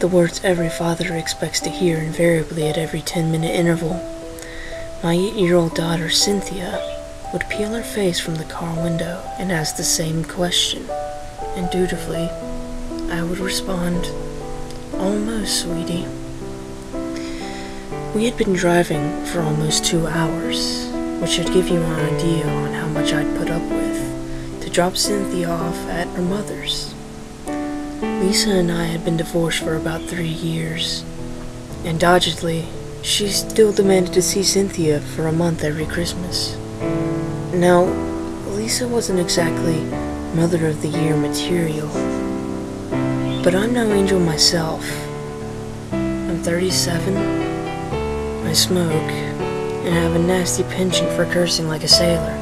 the words every father expects to hear invariably at every 10-minute interval, my 8-year-old daughter Cynthia would peel her face from the car window and ask the same question, and dutifully I would respond, "Almost, sweetie." We had been driving for almost 2 hours, which should give you an idea on how much I'd put up with, to drop Cynthia off at her mother's. Lisa and I had been divorced for about 3 years, and doggedly, she still demanded to see Cynthia for a month every Christmas. Now, Lisa wasn't exactly Mother of the Year material, but I'm no angel myself. I'm 37, I smoke, and have a nasty penchant for cursing like a sailor.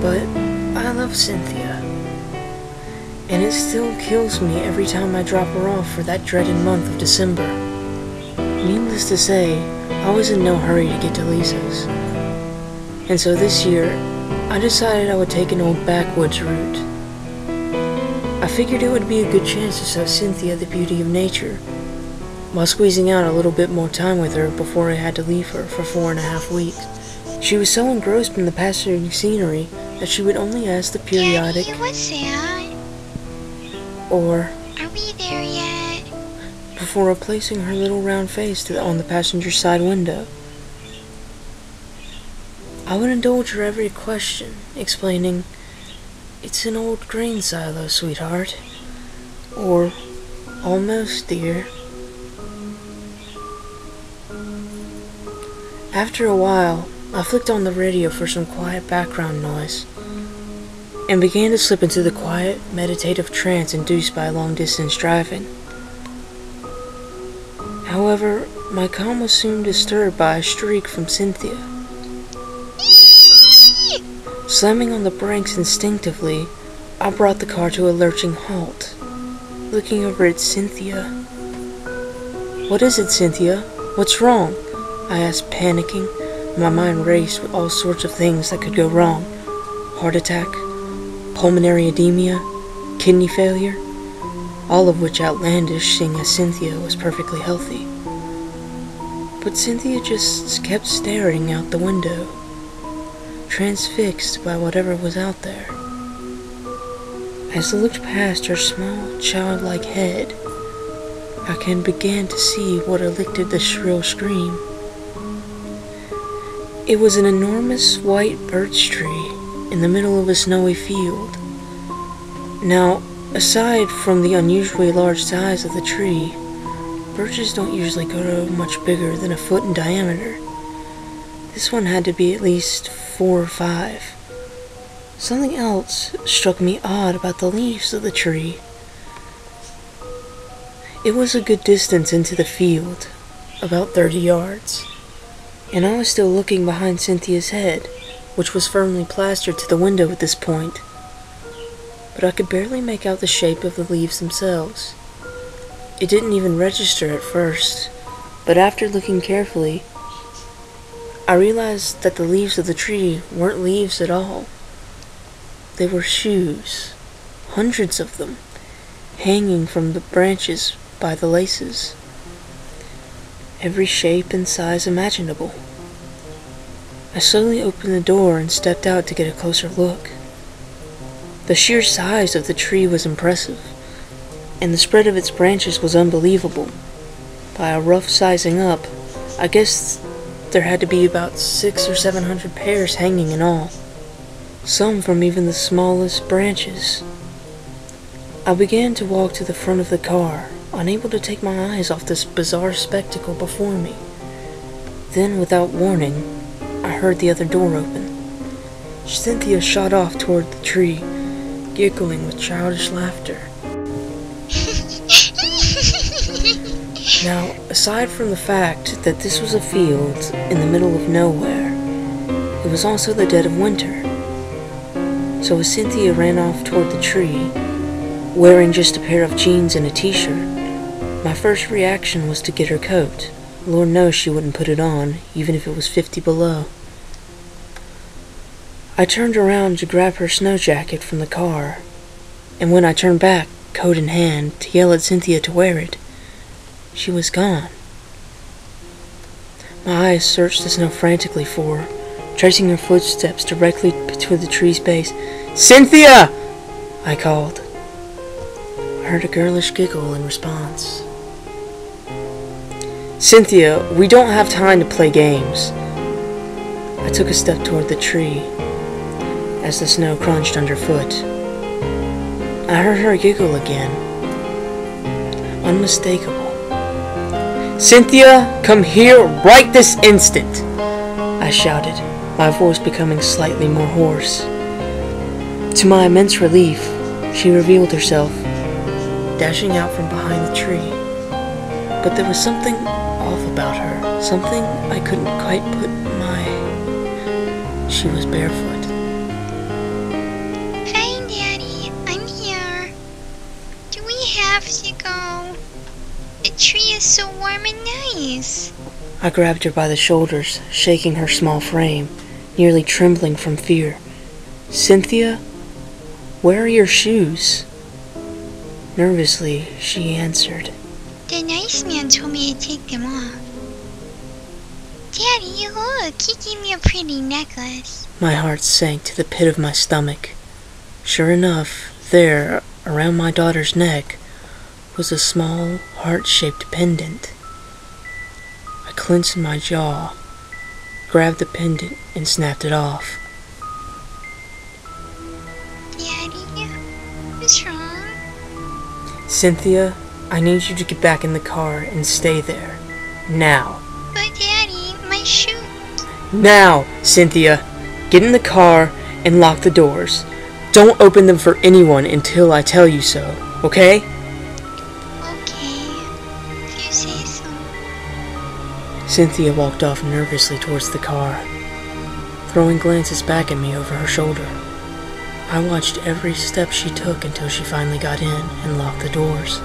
But I love Cynthia, and it still kills me every time I drop her off for that dreaded month of December. Needless to say, I was in no hurry to get to Lisa's, and so this year, I decided I would take an old backwoods route. I figured it would be a good chance to show Cynthia the beauty of nature, while squeezing out a little bit more time with her before I had to leave her for 4.5 weeks. She was so engrossed in the passing scenery that she would only ask the periodic, "Daddy, what's that?" or, "Are we there yet?" before replacing her little round face on the passenger side window. I would indulge her every question, explaining, "It's an old grain silo, sweetheart," or, "Almost, dear." After a while, I flicked on the radio for some quiet background noise, and began to slip into the quiet, meditative trance induced by long-distance driving. However, my calm was soon disturbed by a shriek from Cynthia. Slamming on the brakes instinctively, I brought the car to a lurching halt. Looking over at Cynthia. "What is it, Cynthia? What's wrong?" I asked, panicking. My mind raced with all sorts of things that could go wrong. Heart attack, pulmonary edema, kidney failure, all of which outlandish, seeing as Cynthia was perfectly healthy. But Cynthia just kept staring out the window, transfixed by whatever was out there. As I looked past her small, childlike head, I began to see what elicited the shrill scream. It was an enormous white birch tree in the middle of a snowy field. Now, aside from the unusually large size of the tree, birches don't usually grow much bigger than a foot in diameter. This one had to be at least 4 or 5. Something else struck me odd about the leaves of the tree. It was a good distance into the field, about 30 yards, and I was still looking behind Cynthia's head, which was firmly plastered to the window at this point, but I could barely make out the shape of the leaves themselves. It didn't even register at first, but after looking carefully, I realized that the leaves of the tree weren't leaves at all. They were shoes, hundreds of them, hanging from the branches by the laces, every shape and size imaginable. I slowly opened the door and stepped out to get a closer look. The sheer size of the tree was impressive, and the spread of its branches was unbelievable. By a rough sizing up, I guess there had to be about 600 or 700 pairs hanging in all, some from even the smallest branches. I began to walk to the front of the car, unable to take my eyes off this bizarre spectacle before me. Then, without warning, I heard the other door open. Cynthia shot off toward the tree, giggling with childish laughter. Now, aside from the fact that this was a field in the middle of nowhere, it was also the dead of winter. So as Cynthia ran off toward the tree, wearing just a pair of jeans and a t-shirt, my first reaction was to get her coat. Lord knows she wouldn't put it on, even if it was 50 below. I turned around to grab her snow jacket from the car, and when I turned back, coat in hand, to yell at Cynthia to wear it, She was gone. My eyes searched the snow frantically for her, tracing her footsteps directly to the tree's base. "Cynthia!" I called. I heard a girlish giggle in response. "Cynthia, we don't have time to play games." I took a step toward the tree as the snow crunched underfoot. I heard her giggle again. Unmistakable. "Cynthia, come here right this instant!" I shouted, my voice becoming slightly more hoarse. To my immense relief, she revealed herself, dashing out from behind the tree. But there was something off about her, something I couldn't quite put my... She was barefoot. Hi, Daddy. I'm here. Do we have to go? The tree is so warm and nice. I grabbed her by the shoulders, shaking her small frame, nearly trembling from fear. "Cynthia, where are your shoes?" Nervously, she answered. The nice man told me to take them off. Daddy, look, he gave me a pretty necklace. My heart sank to the pit of my stomach. Sure enough, there, around my daughter's neck, was a small, heart-shaped pendant. I clenched my jaw, grabbed the pendant, and snapped it off. Daddy, what's wrong? "Cynthia, I need you to get back in the car and stay there. Now." But Daddy, my shoes. "Now, Cynthia, get in the car and lock the doors. Don't open them for anyone until I tell you so, okay?" Okay, if you say so. Cynthia walked off nervously towards the car, throwing glances back at me over her shoulder. I watched every step she took until she finally got in and locked the doors.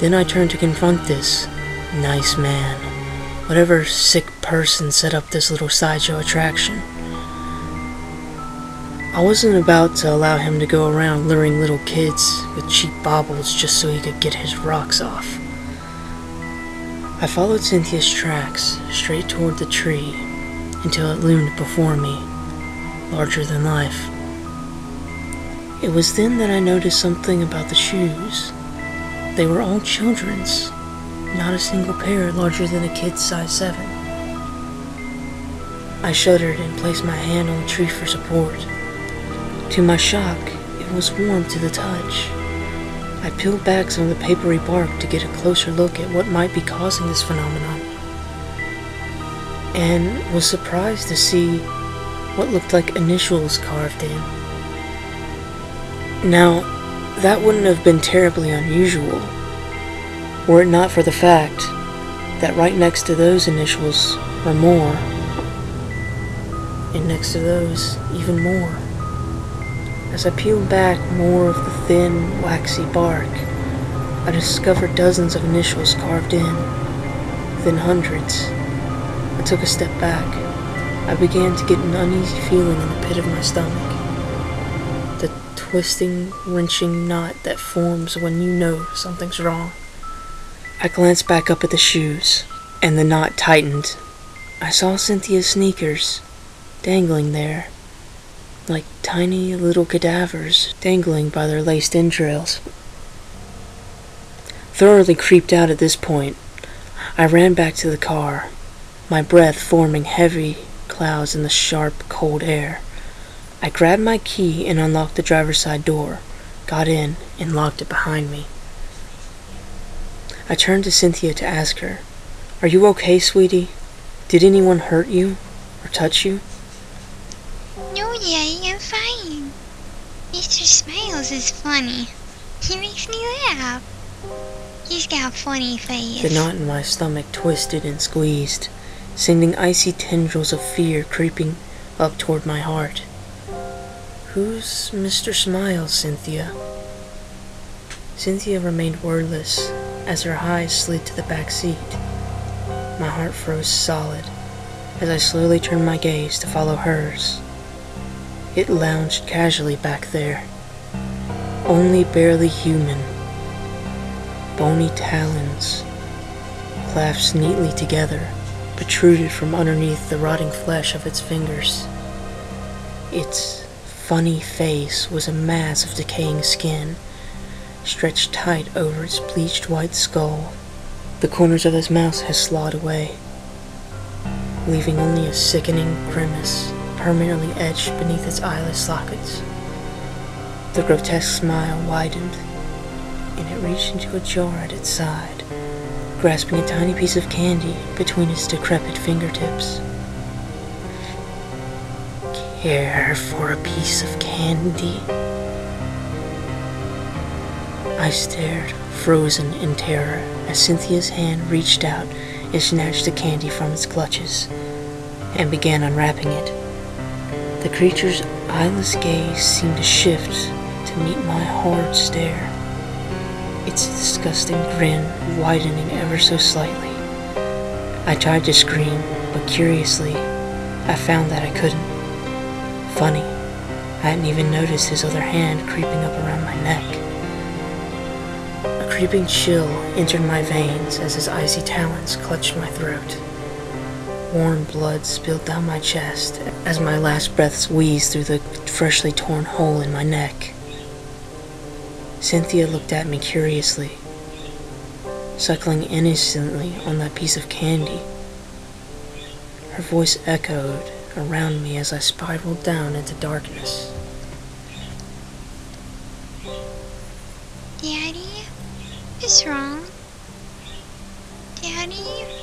Then I turned to confront this nice man, whatever sick person set up this little sideshow attraction. I wasn't about to allow him to go around luring little kids with cheap baubles just so he could get his rocks off. I followed Cynthia's tracks straight toward the tree until it loomed before me, larger than life. It was then that I noticed something about the shoes. They were all children's, not a single pair larger than a kid's size 7. I shuddered and placed my hand on the tree for support. To my shock, it was warm to the touch. I peeled back some of the papery bark to get a closer look at what might be causing this phenomenon, and was surprised to see what looked like initials carved in. Now, that wouldn't have been terribly unusual, were it not for the fact that right next to those initials were more, and next to those, even more. As I peeled back more of the thin, waxy bark, I discovered dozens of initials carved in, then hundreds. I took a step back. I began to get an uneasy feeling in the pit of my stomach. The twisting, wrenching knot that forms when you know something's wrong. I glanced back up at the shoes, and the knot tightened. I saw Cynthia's sneakers dangling there, like tiny little cadavers dangling by their laced entrails. Thoroughly creeped out at this point, I ran back to the car, my breath forming heavy clouds in the sharp, cold air. I grabbed my key and unlocked the driver's side door, got in, and locked it behind me. I turned to Cynthia to ask her, "Are you okay, sweetie? Did anyone hurt you or touch you?" No, Daddy, I'm fine. Mr. Smiles is funny. He makes me laugh. He's got a funny face. The knot in my stomach twisted and squeezed, sending icy tendrils of fear creeping up toward my heart. "Who's Mr. Smiles, Cynthia?" Cynthia remained wordless as her eyes slid to the back seat. My heart froze solid as I slowly turned my gaze to follow hers. It lounged casually back there, only barely human. Bony talons clasped neatly together, protruded from underneath the rotting flesh of its fingers. Its funny face was a mass of decaying skin, stretched tight over its bleached white skull. The corners of its mouth had slid away, leaving only a sickening grimace permanently etched beneath its eyelid sockets. The grotesque smile widened, and it reached into a jar at its side, grasping a tiny piece of candy between its decrepit fingertips. Care for a piece of candy? I stared, frozen in terror, as Cynthia's hand reached out and snatched the candy from its clutches and began unwrapping it. The creature's eyeless gaze seemed to shift to meet my hard stare, its disgusting grin widening ever so slightly. I tried to scream, but curiously, I found that I couldn't. Funny, I hadn't even noticed his other hand creeping up around my neck. A creeping chill entered my veins as his icy talons clutched my throat. Warm blood spilled down my chest as my last breaths wheezed through the freshly torn hole in my neck. Cynthia looked at me curiously, suckling innocently on that piece of candy. Her voice echoed around me as I spiraled down into darkness. Daddy? What's wrong? Daddy?